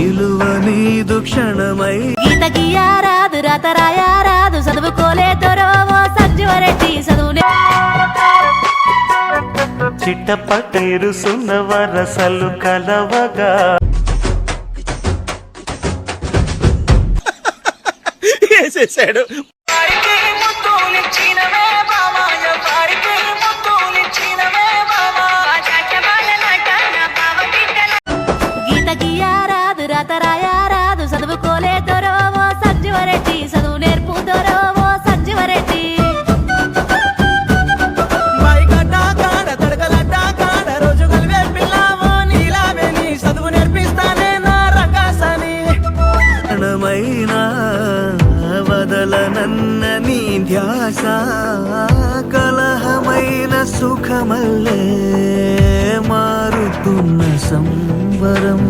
విలువ నీదు క్షణమై గీత గీయారాదు రాత రాయారాదు చదువుకోలే తొరవో సంజీవరెడ్డి చదువునే చిట్టపటేరు సున్న వరసలు కలవగా వేసేసాడు. గీత గీయారాదు రాత రాయారాదు చదువుకోలే తొరవో సంజీవరెడ్డి చదువు నేర్పు తొరవో సంజీవరెడ్డి క్షణమైనా వదలనన్న నీ ధ్యాస కలహమైన సుఖమల్లే మారుతున్న సంబరం